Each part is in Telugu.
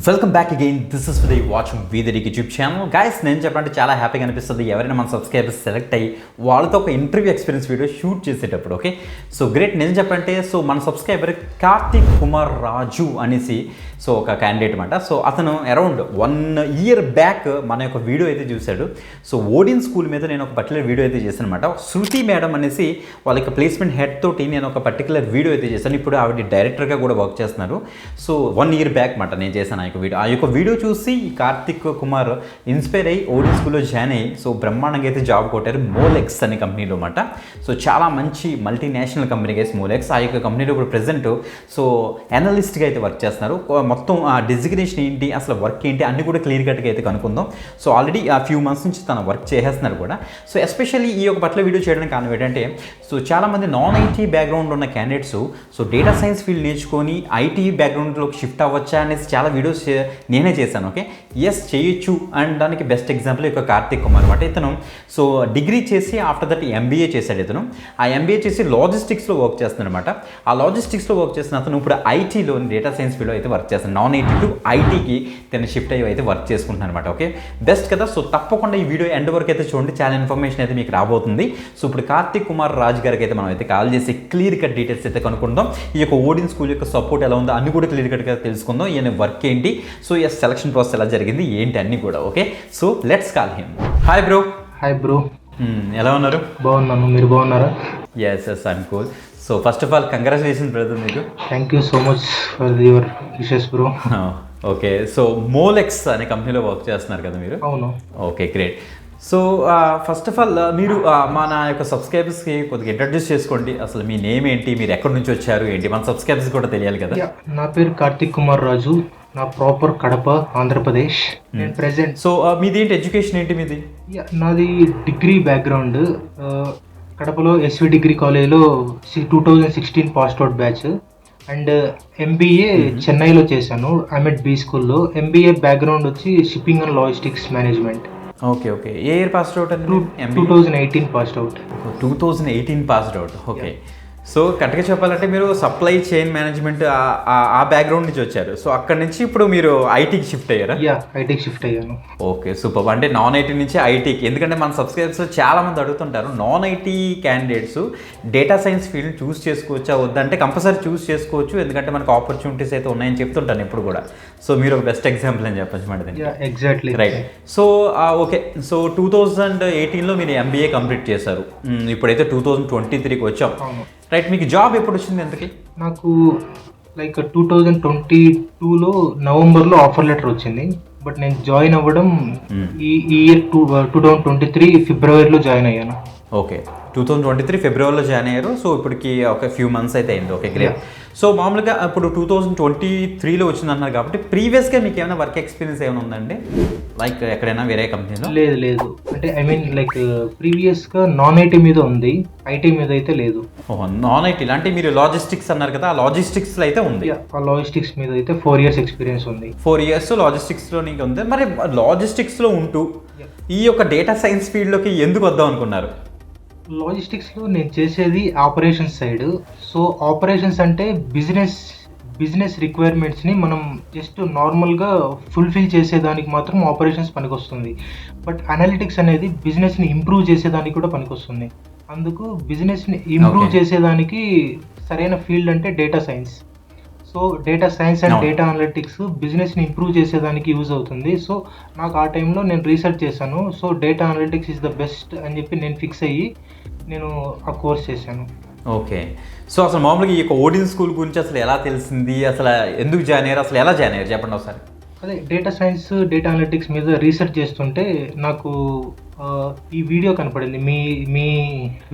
Welcome back again. This is Vidhey watching V the Techee YouTube channel. Guys, నేను చెప్పాలంటే చాలా హ్యాపీగా అనిపిస్తుంది ఎవరైనా మన సబ్స్క్రైబర్స్ సెలెక్ట్ అయ్యి వాళ్ళతో ఒక ఇంటర్వ్యూ ఎక్స్పీరియన్స్ వీడియో షూట్ చేసేటప్పుడు. Okay, so great. నేను చెప్పాలంటే మన సబ్స్క్రైబర్ కార్తిక్ కుమార్ రాజు అనేసి ఒక క్యాండిడేట్ అనమాట. సో అతను అరౌండ్ 1 year బ్యాక్ మన యొక్క వీడియో అయితే చూశాడు. సో OdinSchool మీద నేను ఒక పర్టికులర్ వీడియో అయితే చేశాను అనమాట. శృతి మేడం అనేసి వాళ్ళకి ప్లేస్మెంట్ హెడ్ తోటి నేను ఒక పర్టికులర్ వీడియో అయితే చేశాను. ఇప్పుడు ఆవిడ డైరెక్టర్గా కూడా వర్క్ చేస్తున్నారు. సో 1 year బ్యాక్ అనమాట నేను చేశాను ఆ యొక్క వీడియో చూసి కార్తిక్ కుమార్ ఇన్స్పైర్ అయ్యి OdinSchoolలో జాయిన్ అయ్యి సో బ్రహ్మాండంగా అయితే జాబ్ కొట్టారు మోలెక్స్ అనే కంపెనీలో అనమాట. సో చాలా మంచి మల్టీనేషనల్ కంపెనీ గైస్ మోలెక్స్. ఆ యొక్క కంపెనీలో ఇప్పుడు ప్రెజెంట్ సో అనలిస్ట్గా అయితే వర్క్ చేస్తున్నారు. మొత్తం ఆ డిజిగ్నేషన్ ఏంటి, అసలు వర్క్ ఏంటి అన్ని కూడా క్లియర్ కట్గా అయితే కనుక్కుందాం. సో ఆల్రెడీ ఆ ఫ్యూ మంత్స్ నుంచి తన వర్క్ చేసేస్తున్నారు కూడా. సో ఎస్పెషల్లీ ఈ యొక్క పట్ల వీడియో చేయడానికి కారణం ఏంటంటే సో చాలామంది నాన్ ఐటీ బ్యాక్గ్రౌండ్ ఉన్న candidates so data science field నేర్చుకొని ఐటీ బ్యాక్గ్రౌండ్లోకి షిఫ్ట్ అవ్వచ్చా అనేసి చాలా వీడియోస్ నేనే చేశాను. ఓకే, ఎస్ చేయొచ్చు అండ్ దానికి బెస్ట్ ఎగ్జాంపుల్ యొక్క కార్తిక్ కుమార్ అనమాట. ఇతను సో డిగ్రీ చేసి ఆఫ్టర్ దట్ MBA చేశాడు. ఇతను ఆ MBA చేసి లాజిస్టిక్స్లో వర్క్ చేస్తున్నాడు అనమాట. ఆ లాజిస్టిక్స్లో వర్క్ చేసిన అతను ఇప్పుడు ఐటీలో డేటా సైన్స్ ఫీల్డ్లో అయితే వర్క్ చేస్తాను. నాన్ ఐటీ టు ఐటీకి తను షిఫ్ట్ అయ్యి అయితే వర్క్ చేసుకుంటున్నాను అనమాట. ఓకే, బెస్ట్ కదా. సో తప్పకుండా ఈ వీడియో ఎండ్ వరకు అయితే చూడండి, చాలా ఇన్ఫర్మేషన్ అయితే మీకు రాబోతుంది. సో ఇప్పుడు కార్తిక్ కుమార్ రాజ్ గారికి అయితే మనం అయితే కాల్ చేసి క్లియర్ కట్ డీటెయిల్స్ అయితే కనుక్కుందాం. ఈ యొక్క OdinSchool యొక్క సపోర్ట్ ఎలా ఉందో అన్ని కూడా క్లియర్ కట్గా తెలుసుకుందాం. ఈయన వర్క్ ఏంటి, సో ఈ సెలక్షన్ ప్రాసెస్ ఎలా జరిగింది ఏంటి అన్నీ కూడా. Okay, so let's call him. Hi bro. Hi bro. ఎలా ఉన్నారు? బాగున్నాను, మీరు బాగున్నారా? Yes I'm cool. So first of all congratulations brother మీకు. Thank you so much for your wishes bro. Okay, so Molex అనే కంపెనీలో వర్క్ చేస్తున్నారు కదా మీరు? అవును. Okay, great. So first of all మీరు మన యొక్క సబ్స్క్రైబర్స్కి కొద్దిగా ఇంట్రడ్యూస్ చేసుకోండి. అసలు మీ నేమ్ ఏంటి, మీరు ఎక్కడి నుంచి వచ్చారు ఏంటి, మన సబ్స్క్రైబర్స్ కూడా తెలియాలి కదా. నా పేరు కార్తిక్ కుమార్ రాజు, నా ప్రాపర్ కడప, ఆంధ్రప్రదేశ్. నేను ప్రెసెంట్. సో మీది ఏంటి, ఎడ్యుకేషన్ ఏంటి మీది? నాది డిగ్రీ బ్యాక్గ్రౌండ్. కడపలో SV డిగ్రీ కాలేజ్లో 2016 passed out batch. And MBA చెన్నైలో చేశాను, అమెట్ B స్కూల్లో. MBA బ్యాక్గ్రౌండ్ వచ్చి shipping and logistics management. Okay okay, A year passed out అండి? 2018 passed out. 2018 passed out. Okay, so కరెక్ట్గా చెప్పాలంటే మీరు సప్లై చైన్ మేనేజ్మెంట్ ఆ బ్యాక్గ్రౌండ్ నుంచి వచ్చారు. సో అక్కడ నుంచి ఇప్పుడు మీరు ఐటీకి షిఫ్ట్ అయ్యారా? ఐటీకి షిఫ్ట్ అయ్యాను. Okay, super. అంటే నాన్ ఐటీ నుంచి ఐటీకి, ఎందుకంటే మన సబ్స్క్రైబర్స్ చాలా మంది అడుగుతుంటారు non IT candidates data science field choose చేసుకోవచ్చా వద్దంటే కంపల్సరీ చూస్ చేసుకోవచ్చు, ఎందుకంటే మనకు ఆపర్చునిటీస్ అయితే ఉన్నాయని చెప్తుంటాను ఇప్పుడు కూడా. సో మీరు ఒక బెస్ట్ ఎగ్జాంపుల్ అని చెప్పచ్చు మాట. Exactly right. So okay, so 2018లో మీరు MBA కంప్లీట్ చేశారు. ఇప్పుడైతే 2023కి వచ్చాం. రైట్, మీకు జాబ్ ఎప్పుడు వచ్చింది ఎంతకి? నాకు లైక్ 2022లో నవంబర్లో ఆఫర్ లెటర్ వచ్చింది. బట్ నేను జాయిన్ అవ్వడం ఈ ఇయర్ 2023 ఫిబ్రవరిలో జాయిన్ అయ్యాను. ఓకే, 2023 ఫిబ్రవరిలో జాయిన్ అయ్యారు. సో ఇప్పటికి ఒక ఫ్యూ మంత్స్ అయితే అయింది. Okay, great. సో మామూలుగా ఇప్పుడు 2023లో వచ్చిందన్నారు కాబట్టి ప్రీవియస్గా మీకు ఏమైనా వర్క్ ఎక్స్పీరియన్స్ ఏమైనా ఉందండి, లైక్ ఎక్కడైనా వేరే కంపెనీలో? లేదు. అంటే ఐ మీన్ లైక్ ప్రీవియస్గా నాన్ ఐటీ మీద ఉంది, ఐటీ మీద అయితే లేదు. ఓహో, నాన్ ఐటీ అంటే మీరు లాజిస్టిక్స్ అన్నారు కదా, ఆ లాజిస్టిక్స్లో అయితే ఉంది. ఆ లాజిస్టిక్స్ మీద అయితే 4 years ఎక్స్పీరియన్స్ ఉంది. 4 years లాజిస్టిక్స్లో నీకు ఉంది. మరి లాజిస్టిక్స్లో ఉంటూ ఈ యొక్క డేటా సైన్స్ ఫీల్డ్లోకి ఎందుకు వద్దాం అనుకున్నారు? లాజిస్టిక్స్లో నేను చేసేది ఆపరేషన్స్ సైడ్. సో ఆపరేషన్స్ అంటే బిజినెస్ రిక్వైర్మెంట్స్ని మనం జస్ట్ నార్మల్గా ఫుల్ఫిల్ చేసేదానికి మాత్రం ఆపరేషన్స్ పనికొస్తుంది. బట్ అనలిటిక్స్ అనేది బిజినెస్ని ఇంప్రూవ్ చేసేదానికి కూడా పనికొస్తుంది. అందుకు బిజినెస్ని ఇంప్రూవ్ చేసేదానికి సరైన ఫీల్డ్ అంటే data science. So data science and data analytics బిజినెస్ని ఇంప్రూవ్ చేసేదానికి యూజ్ అవుతుంది. సో నాకు ఆ టైంలో నేను రీసెర్చ్ చేశాను. So data analytics is the best అని చెప్పి నేను ఫిక్స్ అయ్యి నేను ఆ కోర్స్ చేశాను. ఓకే, సో అసలు మామూలుగా ఈ యొక్క OdinSchool గురించి అసలు ఎలా తెలిసింది, అసలు ఎందుకు జాయిన్ అయ్యారు, అసలు ఎలా జాయిన్ అయ్యారు చెప్పండి ఒకసారి. అదే డేటా సైన్స్ డేటా అనలిటిక్స్ మీద రీసెర్చ్ చేస్తుంటే నాకు ఈ వీడియో కనపడింది. మీ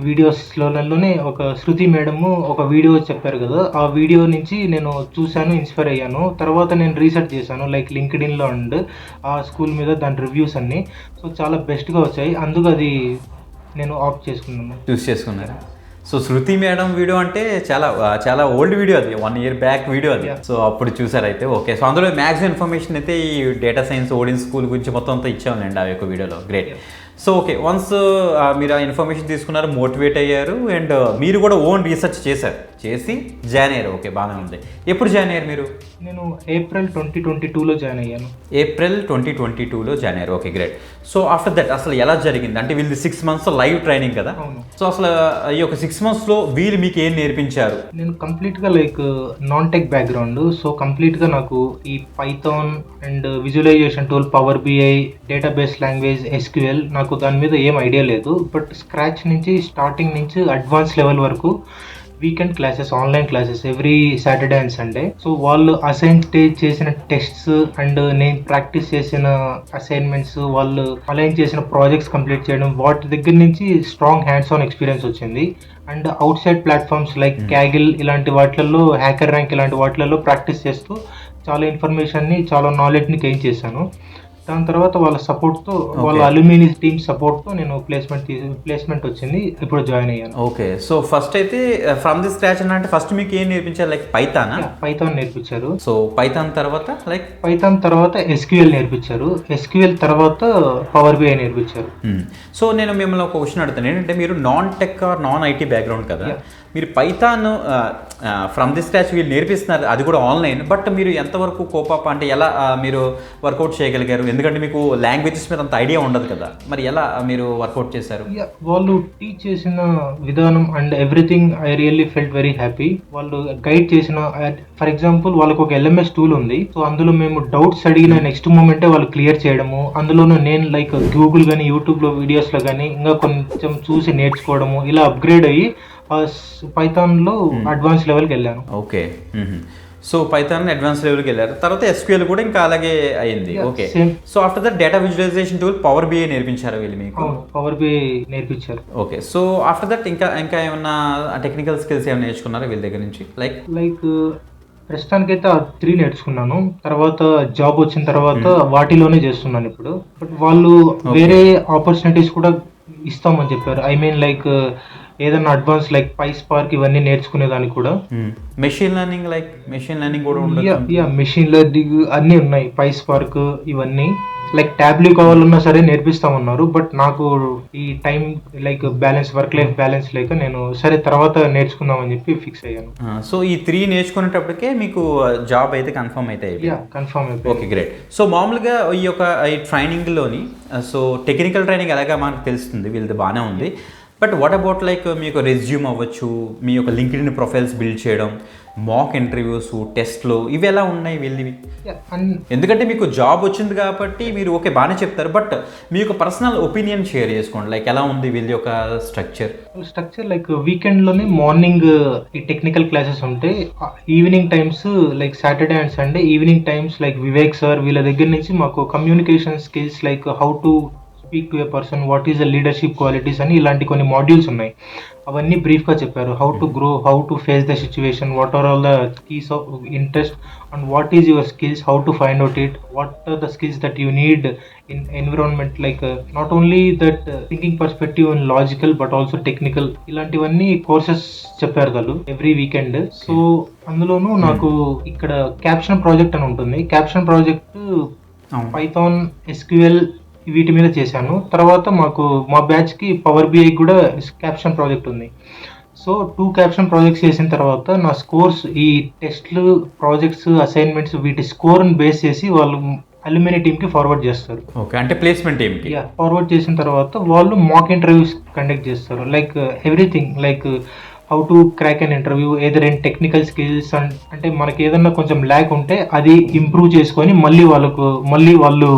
వీడియోస్లోనే ఒక శృతి మేడము ఒక వీడియో చెప్పారు కదా, ఆ వీడియో నుంచి నేను చూశాను, ఇన్స్పైర్ అయ్యాను. తర్వాత నేను రీసెర్చ్ చేశాను లైక్ లింక్డ్ఇన్లో అండ్ ఆ స్కూల్ మీద దాని రివ్యూస్ అన్నీ. సో చాలా బెస్ట్గా వచ్చాయి, అందుకు అది నేను ఆప్ట్ చూస్ చేసుకున్నాను. సో శృతి మేడం వీడియో అంటే చాలా ఓల్డ్ వీడియో, అది 1 year బ్యాక్ వీడియో అది. సో అప్పుడు చూసారైతే. ఓకే, సో అందులో మ్యాక్సిమం ఇన్ఫర్మేషన్ అయితే ఈ డేటా సైన్స్ OdinSchool గురించి మొత్తం అంతా ఇచ్చామండి ఆ యొక్క వీడియోలో. గ్రేట్. సో ఓకే, వన్స్ మీరు ఆ ఇన్ఫర్మేషన్ తీసుకున్నారు, మోటివేట్ అయ్యారు, అండ్ మీరు కూడా ఓన్ రీసెర్చ్ చేసి జాయిన్ అయ్యారు. ఓకే, బాగానే ఉంది. ఎప్పుడు జాయిన్ అయ్యారు మీరు? నేను ఏప్రిల్ 2022లో జాయిన్ అయ్యాను. ఏప్రిల్ 2022లో జాయిన్ అయ్యారు. Okay, great. So after that అసలు ఎలా జరిగింది? అంటే వీళ్ళది 6 months లైవ్ ట్రైనింగ్ కదా. సో అసలు ఈ యొక్క 6 monthsలో వీళ్ళు మీకు ఏం నేర్పించారు? నేను కంప్లీట్గా like non tech background. So కంప్లీట్గా నాకు ఈ Python and visualization tool, power BI, database language, SQL, నాకు దాని మీద ఏం ఐడియా లేదు. బట్ స్క్రాచ్ నుంచి, స్టార్టింగ్ నుంచి అడ్వాన్స్ లెవెల్ వరకు weekend classes, online classes every Saturday and Sunday. So వాళ్ళు అసైన్ చేసిన టెస్ట్స్ అండ్ నేను ప్రాక్టీస్ చేసిన అసైన్మెంట్స్, వాళ్ళు అలైన్ చేసిన ప్రాజెక్ట్స్ కంప్లీట్ చేయడం, వాటి దగ్గర నుంచి స్ట్రాంగ్ హ్యాండ్స్ ఆన్ ఎక్స్పీరియన్స్ వచ్చింది. And out side platforms like క్యాగిల్ ఇలాంటి వాటిల్లో, హ్యాకర్ ర్యాంక్ ఇలాంటి వాటిల్లో ప్రాక్టీస్ చేస్తూ చాలా ఇన్ఫర్మేషన్ని, చాలా నాలెడ్జ్ని గెయిన్ చేశాను. దాని తర్వాత వాళ్ళ సపోర్ట్తో, వాళ్ళ అల్యూమిని టీమ్ సపోర్ట్తో నేను ప్లేస్మెంట్ వచ్చింది, ఇప్పుడు జాయిన్ అయ్యాను. ఓకే, సో ఫస్ట్ అయితే ఫ్రమ్ ది స్క్రాచ్ అంటే ఫస్ట్ మీకు ఏం నేర్పించారు? లైక్ పైథాన్ నేర్పించారు. సో పైథాన్ తర్వాత ఎస్క్యూఎల్ నేర్పించారు. ఎస్క్యూఎల్ తర్వాత పవర్ బిఐ నేర్పించారు. సో నేను మిమ్మల్ని ఒక క్వశ్చన్ అడుగుతాను, ఏంటంటే మీరు non tech or non IT background కదా, మీరు పైథాన్ ఫ్రమ్ ది స్క్రాచ్ వీళ్ళు నేర్పిస్తున్నారు, అది కూడా ఆన్లైన్. బట్ మీరు ఎంతవరకు కోపప్ అంటే ఎలా మీరు వర్కౌట్ చేయగలిగారు? ఎందుకంటే మీకు లాంగ్వేజెస్ మీద అంత ఐడియా ఉండదు కదా, మరి ఎలా మీరు వర్కౌట్ చేశారు? వాళ్ళు టీచ్ చేసిన విధానం and everything I really felt very happy. వాళ్ళు గైడ్ చేసిన, ఫర్ ఎగ్జాంపుల్ వాళ్ళకు ఒక ఎల్ఎంఎస్ టూల్ ఉంది. సో అందులో మేము డౌట్స్ అడిగిన నెక్స్ట్ మూమెంటే వాళ్ళు క్లియర్ చేయడము. అందులోనూ నేను లైక్ గూగుల్ కానీ, యూట్యూబ్లో వీడియోస్లో కానీ ఇంకా కొంచెం చూసి నేర్చుకోవడము, ఇలా అప్గ్రేడ్ అయ్యి పైథాన్లో అడ్వాన్స్ లెవెల్కి వెళ్ళాను. ఓకే, సో పైథాన్ అడ్వాన్స్ లెవెల్కి వెళ్ళారు. తర్వాత ఎస్క్యూఎల్ కూడా ఇంకా అలాగే అయింది. Okay, so after that data visualization tool power BI నేర్పించారు వీళ్ళు మీకు? పవర్ బిఐ నేర్పించారు. ఓకే, సో ఆఫ్టర్ దట్ ఇంకా ఏమన్నా టెక్నికల్ స్కిల్స్ ఏమైనా నేర్చుకున్నారా వీళ్ళ దగ్గర నుంచి? లైక్ ప్రస్తుతానికైతే 3 నేర్చుకున్నాను. తర్వాత జాబ్ వచ్చిన తర్వాత వాటిలోనే చేస్తున్నాను ఇప్పుడు. బట్ వాళ్ళు వేరే ఆపర్చునిటీస్ కూడా ఇస్తామని చెప్పారు. ఐ మీన్ లైక్ ఏదైనా అడ్వాన్స్ లైక్ PySpark ఇవన్నీ నేర్చుకునేదానికి కూడా. మెషిన్ లెర్నింగ్ కూడా ఉండదు. మెషిన్ లెర్నింగ్ అన్నీ ఉన్నాయి, PySpark ఇవన్నీ. లైక్ ట్యాబ్లూ కావాలన్నా సరే నేర్పిస్తామన్నారు. బట్ నాకు ఈ time like balance, work life balance లేక నేను సరే తర్వాత నేర్చుకుందామని చెప్పి ఫిక్స్ అయ్యాను. సో ఈ 3 నేర్చుకునేటప్పటికే మీకు జాబ్ అయితే కన్ఫర్మ్ అయిపోయింది? కన్ఫర్మ్ అయిపోయింది. Okay, great. సో మామూలుగా ఈ ట్రైనింగ్లోని సో టెక్నికల్ ట్రైనింగ్ ఎలాగా మనకు తెలుస్తుంది, వీళ్ళది బాగానే ఉంది. బట్ వాట్ అబౌట్ లైక్ మీ యొక్క రెజ్యూమ్ అవ్వచ్చు, మీ యొక్క లింక్డ్ఇన్ ప్రొఫైల్స్ బిల్డ్ చేయడం, మాక్ ఇంటర్వ్యూస్, టెస్ట్లు, ఇవి ఎలా ఉన్నాయి వీళ్ళవి? ఎందుకంటే మీకు జాబ్ వచ్చింది కాబట్టి మీరు ఓకే బాగానే చెప్తారు, బట్ మీ యొక్క పర్సనల్ ఒపీనియన్ షేర్ చేసుకోండి. లైక్ ఎలా ఉంది వీళ్ళ యొక్క స్ట్రక్చర్? లైక్ వీకెండ్లోనే మార్నింగ్ ఈ టెక్నికల్ క్లాసెస్ ఉంటాయి. Evening times like Saturday and Sunday evening times like Vivek sir వీళ్ళ దగ్గర నుంచి మాకు communication skills, like how to speak to a person, what is the leadership qualities అని ఇలాంటి కొన్ని మాడ్యూల్స్ ఉన్నాయి. అవన్నీ బ్రీఫ్గా చెప్పారు. How to grow, how to face the situation, what are all the keys of interest and what is your skills, how to find out it, what are the skills that you need in environment, like not only that thinking perspective and logical but also technical, ఇలాంటివన్నీ కోర్సెస్ చెప్పారు వాళ్ళు ఎవ్రీ వీకెండ్. సో అందులోనూ నాకు ఇక్కడ క్యాప్షన్ ప్రాజెక్ట్ అని ఉంటుంది. క్యాప్షన్ ప్రాజెక్ట్ పైథాన్, ఎస్క్యూఎల్ వీటి మీద చేశాను. తర్వాత మా బ్యాచ్కి పవర్ బిఐ కూడా క్యాప్షన్ ప్రాజెక్ట్ ఉంది. సో 2 క్యాప్షన్ ప్రాజెక్ట్స్ చేసిన తర్వాత నా స్కోర్స్, ఈ టెస్ట్లు, ప్రాజెక్ట్స్, అసైన్మెంట్స్ వీటి స్కోర్ని బేస్ చేసి వాళ్ళు అల్యూమిని టీమ్కి ఫార్వర్డ్ చేస్తారు. ఓకే, అంటే ప్లేస్మెంట్ టీమ్కి ఫార్వర్డ్ చేసిన తర్వాత వాళ్ళు మాక్ ఇంటర్వ్యూస్ కండక్ట్ చేస్తారు. Like everything, like how to crack an interview, either in technical skills, అంటే మనకి ఏదన్నా కొంచెం ల్యాక్ ఉంటే అది ఇంప్రూవ్ చేసుకొని మళ్ళీ వాళ్ళు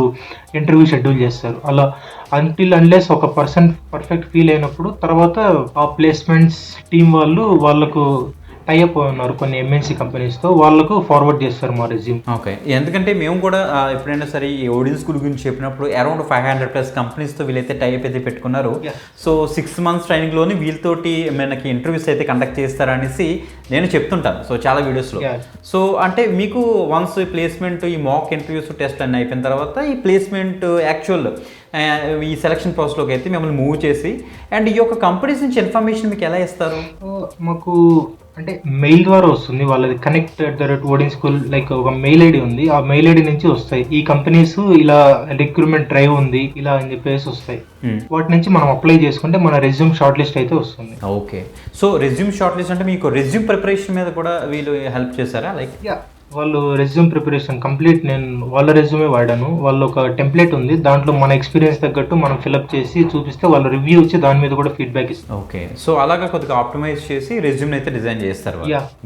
ఇంటర్వ్యూ షెడ్యూల్ చేస్తారు. అలా అంటిల్ అన్లెస్ ఒక పర్సన్ పర్ఫెక్ట్ ఫీల్ అయినప్పుడు తర్వాత ఆ ప్లేస్మెంట్స్ టీం వాళ్ళకు టైఅప్ ఉన్నారు కొన్ని ఎంఎన్సీ కంపెనీస్తో, వాళ్ళకు ఫార్వర్డ్ చేస్తారు మా రెజ్యూమ్. ఓకే, ఎందుకంటే మేము కూడా ఎప్పుడైనా సరే ఈ OdinSchool గురించి చెప్పినప్పుడు అరౌండ్ 500+ కంపెనీస్తో వీళ్ళైతే టైఅప్ అయితే పెట్టుకున్నారు. సో 6 months ట్రైనింగ్లోని వీళ్ళతోటి మనకి ఇంటర్వ్యూస్ అయితే కండక్ట్ చేస్తారనేసి నేను చెప్తుంటాను సో చాలా వీడియోస్లో. సో అంటే మీకు వన్స్ ప్లేస్మెంట్, ఈ మాక్ ఇంటర్వ్యూస్, టెస్ట్ అన్నీ అయిపోయిన తర్వాత ఈ ప్లేస్మెంట్ యాక్చువల్ ఈ సెలక్షన్ ప్రాసెస్లోకి అయితే మిమ్మల్ని మూవ్ చేసి, అండ్ ఈ యొక్క కంపెనీస్ నుంచి ఇన్ఫర్మేషన్ మీకు ఎలా ఇస్తారు? మాకు అంటే మెయిల్ ద్వారా వస్తుంది వాళ్ళది connect@OdinSchool లైక్ ఒక మెయిల్ ఐడి ఉంది. ఆ మెయిల్ ఐడి నుంచి వస్తాయి. ఈ కంపెనీస్ ఇలా రిక్రూట్మెంట్ డ్రైవ్ ఉంది ఇలా అని చెప్పేసి వస్తాయి. వాటి నుంచి మనం అప్లై చేసుకుంటే మన రెజ్యూమ్ షార్ట్ లిస్ట్ అయితే వస్తుంది. Okay. So resume short list అంటే మీకు రెజ్యూమ్ ప్రిపరేషన్ మీద కూడా వీళ్ళు హెల్ప్ చేశారా? లైక్ వాళ్ళు రెజ్యూమ్ ప్రిపరేషన్ కంప్లీట్ నేను వాళ్ళ రెజ్యూమే వాడాను. వాళ్ళు ఒక టెంప్లెట్ ఉంది, దాంట్లో మన ఎక్స్పీరియన్స్ తగ్గట్టు మనం ఫిల్అప్ చేసి చూపిస్తే వాళ్ళు రివ్యూ వచ్చి దాని మీద కూడా ఫీడ్బ్యాక్ ఇస్తారు. ఓకే. సో అలాగా కొద్దిగా ఆప్టిమైజ్ చేసి రెజ్యూమ్ అయితే డిజైన్ చేస్తారు.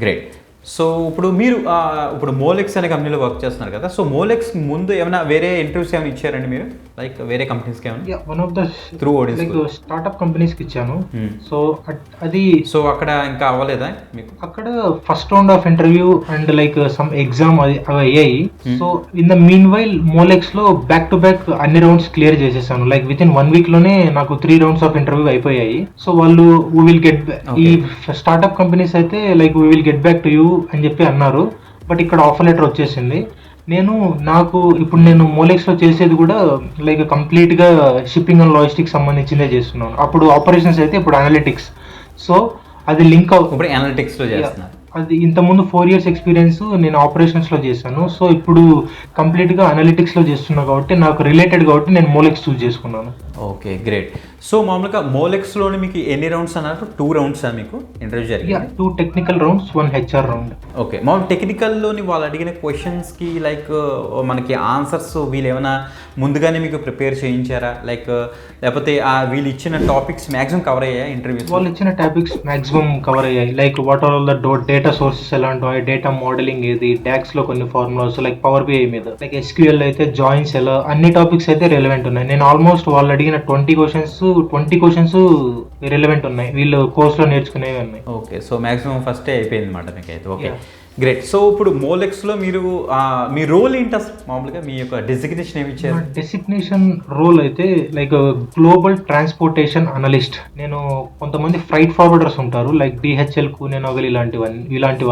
గ్రేట్. సో ఇప్పుడు మీరు ఇప్పుడు మోలెక్స్ అనే కంపెనీలో వర్క్ చేస్తున్నారు కదా, సో మోలెక్స్ ముందు ఏమైనా వేరే ఇంటర్వ్యూస్ ఏమైనా ఇచ్చారండి మీరు? లైక్ వేరే కంపెనీస్కి ఏమైనా? One of the through OdinSchool startup కంపెనీస్కి ఇచ్చాను. సో అది సో అక్కడ ఇంకా అవ్వలేదా మీకు? అక్కడ first round of interview and like some exam అవి అయ్యాయి. So in the mean while Molex లో బ్యాక్ టు బ్యాక్ అన్ని రౌండ్స్ క్లియర్ చేసేసాను. లైక్ విత్ ఇన్ 1 week లోనే నాకు 3 rounds ఆఫ్ ఇంటర్వ్యూ అయిపోయాయి. సో వాళ్ళు వీ విల్ గెట్ ఈ స్టార్ట్అప్ కంపెనీస్ అయితే like we will get back to you అని చెప్పి అన్నారు. బట్ ఇక్కడ ఆఫర్ లెటర్ వచ్చేసింది. ఇప్పుడు నేను మోలెక్స్ లో చేసేది కూడా లైక్ కంప్లీట్ గా షిప్పింగ్ అండ్ లాజిస్టిక్స్ సంబంధించిందే చేస్తున్నాను. అప్పుడు ఆపరేషన్స్ అయితే ఇప్పుడు అనలిటిక్స్. సో అది లింక్ ఇప్పుడు అనలిటిక్స్ లో చేస్తున్నారు. అది ఇంతకుముందు 4 years ఎక్స్పీరియన్స్ నేను ఆపరేషన్స్ లో చేశాను. సో ఇప్పుడు కంప్లీట్ గా అనలిటిక్స్ లో చేస్తున్నా కాబట్టి నాకు రిలేటెడ్ కాబట్టి నేను మోలెక్స్ చూస్ చేసుకున్నాను. Okay, great. సో మామూలుగా మోలెక్స్ లోని మీకు ఎన్ని రౌండ్స్ అన్నారు? 2 rounds మీకు ఇంటర్వ్యూ జరిగింది? 2 technical rounds, 1 HR round. Okay. మామూలు టెక్నికల్లోని వాళ్ళు అడిగిన క్వశ్చన్స్కి లైక్ మనకి ఆన్సర్స్ వీళ్ళు ఏమైనా ముందుగానే మీకు ప్రిపేర్ చేయించారా? లైక్ లేకపోతే వీళ్ళు ఇచ్చిన టాపిక్స్ మ్యాక్సిమం కవర్ అయ్యాయి ఇంటర్వ్యూస్? వాళ్ళు ఇచ్చిన టాపిక్స్ మ్యాక్సిమం కవర్ అయ్యాయి. Like what are all the data sources ఎలాంటి, డేటా మోడలింగ్ ఏది, డాక్స్ లో కొన్ని ఫార్ములాస్, లైక్ పవర్ బిఐ మీద, లైక్ SQL అయితే జాయిన్స్ ఎలా, అన్ని టాపిక్స్ అయితే రిలవెంట్ ఉన్నాయి. నేను ఆల్మోస్ట్ వాళ్ళు అడిగిన 20 క్వశ్చన్స్ రిలవెంట్ ఉన్నాయి, వీళ్ళు కోర్సులో నేర్చుకునేవి ఉన్నాయి. ఓకే. సో మ్యాక్సిమం ఫస్టే అయిపోయింది అనమాట మీకైతే. Okay, great. సో ఇప్పుడు మోలెక్స్లో మీరు మీ రోల్ ఏంటి అసలు? మామూలుగా మీ యొక్క డెసిగ్నేషన్ ఏమి ఇచ్చారు? డెసిగ్నేషన్ రోల్ అయితే లైక్ గ్లోబల్ ట్రాన్స్పోర్టేషన్ అనలిస్ట్. నేను కొంతమంది ఫ్రైట్ ఫార్వర్డర్స్ ఉంటారు లైక్ DHL, కూనే నగల్ ఇలాంటి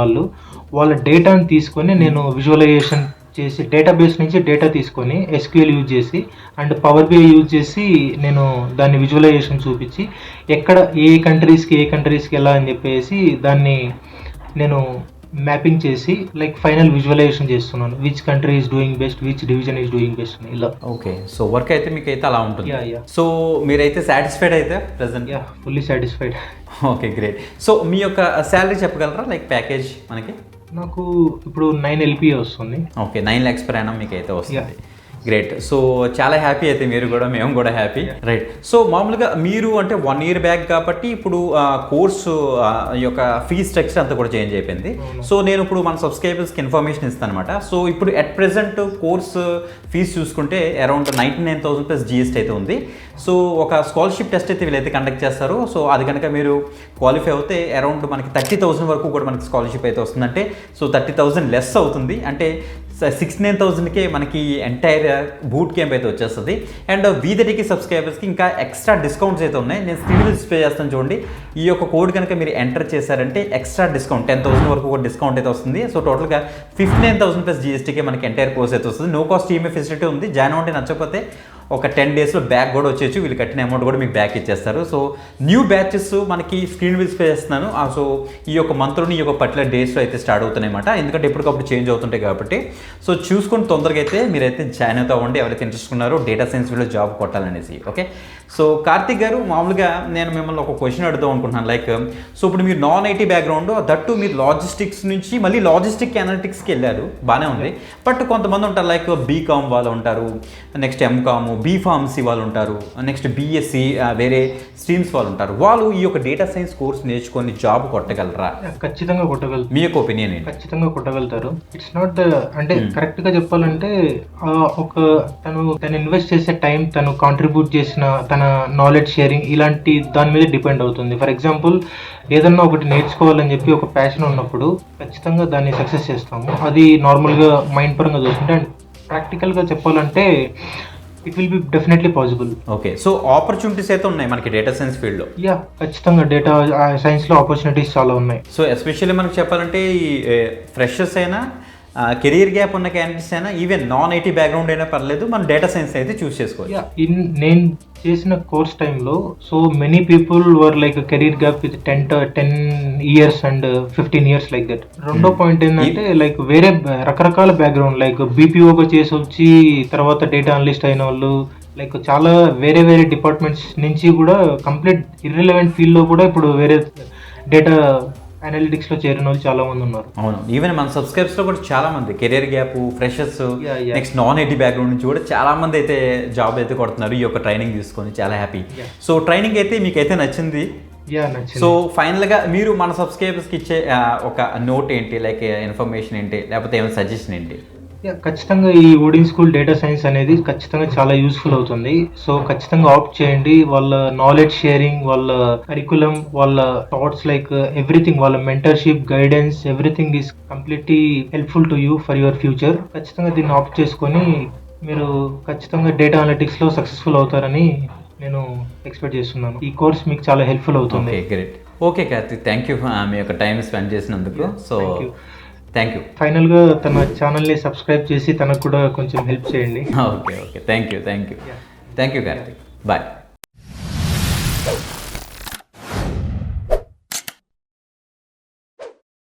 వాళ్ళ డేటాను తీసుకొని నేను విజువలైజేషన్ చేసి డేటాబేస్ నుంచి డేటా తీసుకొని SQL యూజ్ చేసి అండ్ పవర్ బిఐ యూజ్ చేసి నేను దాన్ని విజువలైజేషన్ చూపించి ఎక్కడ ఏ కంట్రీస్కి ఎలా అని చెప్పేసి దాన్ని నేను మ్యాపింగ్ చేసి లైక్ ఫైనల్ విజువలైజేషన్ చేస్తున్నాను. Which country is doing best, which division is doing best ఇలా. ఓకే. సో వర్క్ అయితే మీకు అయితే అలా ఉంటుంది. సో మీరైతే సాటిస్ఫైడ్ అయితే present? Fully satisfied. Okay, great. So మీ యొక్క శాలరీ చెప్పగలరా? లైక్ ప్యాకేజ్ మనకి? నాకు ఇప్పుడు 9 LPA వస్తుంది. ఓకే, 9 lakhs per annum మీకు అయితే వస్తుంది. గ్రేట్. సో చాలా హ్యాపీ అయితే మీరు కూడా, మేము కూడా హ్యాపీ. రైట్. సో మామూలుగా మీరు అంటే 1 year బ్యాక్ కాబట్టి ఇప్పుడు కోర్సు యొక్క ఫీ స్ట్రక్చర్ అంతా కూడా చేంజ్ అయిపోయింది. సో నేను ఇప్పుడు మన సబ్స్క్రైబర్స్కి ఇన్ఫర్మేషన్ ఇస్తాను అనమాట. సో ఇప్పుడు అట్ ప్రెసెంట్ కోర్స్ ఫీజు చూసుకుంటే అరౌండ్ 99,000 plus GST అయితే ఉంది. సో ఒక స్కాలర్షిప్ టెస్ట్ అయితే వీళ్ళైతే కండక్ట్ చేస్తారు. సో అది కనుక మీరు క్వాలిఫై అవుతే అరౌండ్ మనకి 30,000 వరకు కూడా మనకి స్కాలర్షిప్ అయితే వస్తుందంటే సో 30,000 లెస్ అవుతుంది. అంటే 69,000కే మనకి ఎంటైర్ బూట్ క్యాంప్ అయితే వచ్చేస్తుంది. అండ్ V the Techee సబ్స్క్రైబర్స్కి ఇంకా ఎక్స్ట్రా డిస్కౌంట్స్ అయితే ఉన్నాయి. నేను స్క్రీన్ డిస్ప్లే చేస్తాను చూడండి. ఈ యొక్క కోడ్ కనుక మీరు ఎంటర్ చేశారంటే ఎక్స్ట్రా డిస్కౌంట్ 10,000 వరకు కూడా డిస్కౌంట్ అయితే వస్తుంది. సో టోటల్గా 59,000 plus GSTకే మనకి ఎంటైర్ కోర్స్ అయితే వస్తుంది. నో కాస్ట్ ఈఎంఐ ఫెసిలిటీ ఉంది. జాయిన్ అవ్వండి. నచ్చకపోతే ఒక 10 daysలో బ్యాక్ కూడా వచ్చేసి వీళ్ళు కట్టిన అమౌంట్ కూడా మీకు బ్యాక్ ఇచ్చేస్తారు. సో న్యూ బ్యాచెస్ మనకి స్క్రీన్ డిస్ప్లే చేస్తున్నాను. సో ఈ యొక్క మంత్లోని ఈ యొక్క పర్టికులర్ డేస్లో అయితే స్టార్ట్ అవుతున్నాయి అన్నమాట. ఎందుకంటే ఎప్పటికప్పుడు చేంజ్ అవుతుంటాయి కాబట్టి. సో చూసుకొని తొందరగా అయితే మీరైతే జాయిన్ అవుతా ఉండి ఎవరైతే ఇంట్రెస్ట్ ఉన్నారో డేటా సైన్స్ వీళ్ళు జాబ్ కొట్టాలనేసి. ఓకే. సో కార్తిక్ గారు, మామూలుగా నేను మిమ్మల్ని ఒక క్వశ్చన్ అడుగుదాం అనుకుంటున్నాను. లైక్ సో ఇప్పుడు మీరు నాన్ ఐటీ బ్యాక్గ్రౌండ్, దట్టు మీరు లాజిస్టిక్స్ నుంచి మళ్ళీ లాజిస్టిక్ అనలిటిక్స్కి వెళ్ళారు, బాగానే ఉంది. బట్ కొంతమంది ఉంటారు లైక్ BCom వాళ్ళు ఉంటారు, నెక్స్ట్ MCom, B.Pharmacy వాళ్ళు ఉంటారు, నెక్స్ట్ BSc వేరే స్ట్రీమ్స్ వాళ్ళు ఉంటారు. వాళ్ళు ఈ యొక్క డేటా సైన్స్ కోర్స్ నేర్చుకొని జాబ్ కొట్టగలరా? ఖచ్చితంగా కొట్టగలరు. మీ యొక్క ఒపీనియన్ ఏంటి? ఖచ్చితంగా కొట్టగలుగుతారు. ఇట్స్ నాట్ అంటే కరెక్ట్ గా చెప్పాలంటే తను ఇన్వెస్ట్ చేసే టైం, తను కాంట్రిబ్యూట్ చేసిన తన నాలెడ్జ్ షేరింగ్ ఇలాంటి దాని మీద డిపెండ్ అవుతుంది. ఫర్ ఎగ్జాంపుల్ ఏదన్నా ఒకటి నేర్చుకోవాలని చెప్పి ఒక ప్యాషన్ ఉన్నప్పుడు ఖచ్చితంగా దాన్ని సక్సెస్ చేస్తాము. అది నార్మల్గా మైండ్ పరంగా చూసుకుంటే. అండ్ ప్రాక్టికల్గా చెప్పాలంటే it will be definitely possible. Okay. So opportunities అయితే ఉన్నాయి మనకి డేటా సైన్స్ ఫీల్డ్లో? ఖచ్చితంగా డేటా సైన్స్లో ఆపర్చునిటీస్ చాలా ఉన్నాయి. సో ఎస్పెషల్లీ మనకు చెప్పాలంటే ఈ ఫ్రెషర్స్ అయినా కెరీర్ గ్యాప్ ఉన్న క్యాండిడేట్స్ అయినా ఈవెన్ నాన్ ఐటీ బ్యాక్గ్రౌండ్ అయినా పర్లేదు, మనం డేటా సైన్స్ అయితే చూస్ చేసుకోవచ్చు. నేను చేసిన కోర్స్ టైంలో so many people were like career gap with 10 years and 15 years like that. రెండో పాయింట్ ఏంటంటే లైక్ వేరే రకరకాల బ్యాక్గ్రౌండ్ లైక్ బీపీఓగా చేసి వచ్చి తర్వాత డేటా అనలిస్ట్ అయిన వాళ్ళు, లైక్ చాలా వేరే వేరే డిపార్ట్మెంట్స్ నుంచి కూడా కంప్లీట్ ఇర్రిలవెంట్ ఫీల్డ్లో కూడా ఇప్పుడు వేరే డేటా అనలిటిక్స్లో చేరిన వాళ్ళు చాలా మంది ఉన్నారు. అవును, ఈవెన్ మన సబ్స్క్రైబ్స్లో కూడా చాలా మంది career gap, freshers, next non IT background నుంచి కూడా చాలా మంది అయితే జాబ్ అయితే కొడుతున్నారు ఈ యొక్క ట్రైనింగ్ తీసుకొని. చాలా హ్యాపీ. సో ట్రైనింగ్ అయితే మీకైతే నచ్చింది. సో ఫైనల్గా మీరు మన సబ్స్క్రైబర్స్కి ఇచ్చే ఒక నోట్ ఏంటి, లైక్ ఇన్ఫర్మేషన్ ఏంటి, లేకపోతే ఏమైనా సజెషన్ ఏంటి? ఖచ్చితంగా ఈ OdinSchool డేటా సైన్స్ అనేది ఖచ్చితంగా చాలా యూస్ఫుల్ అవుతుంది. సో ఖచ్చితంగా ఆప్ట్ చేయండి. వాళ్ళ నాలెడ్జ్ షేరింగ్, వాళ్ళ కరికులం, వాళ్ళ థాట్స్, లైక్ ఎవ్రీథింగ్, వాళ్ళ mentorship, guidance, everything is completely helpful to you for your future. ఖచ్చితంగా దీన్ని ఆప్ట్ చేసుకొని మీరు ఖచ్చితంగా డేటా అనలిటిక్స్లో సక్సెస్ఫుల్ అవుతారని నేను ఎక్స్పెక్ట్ చేస్తున్నాను. ఈ కోర్స్ మీకు చాలా హెల్ప్ఫుల్ అవుతుంది. Great. Okay Karthik, thank you మీ యొక్క టైం స్పెండ్ చేసినందుకు. So thank you. ఫైనల్గా తన ఛానల్ని సబ్స్క్రైబ్ చేసి తనకు కూడా కొంచెం హెల్ప్ చేయండి. Okay, thank you Karthik. Bye.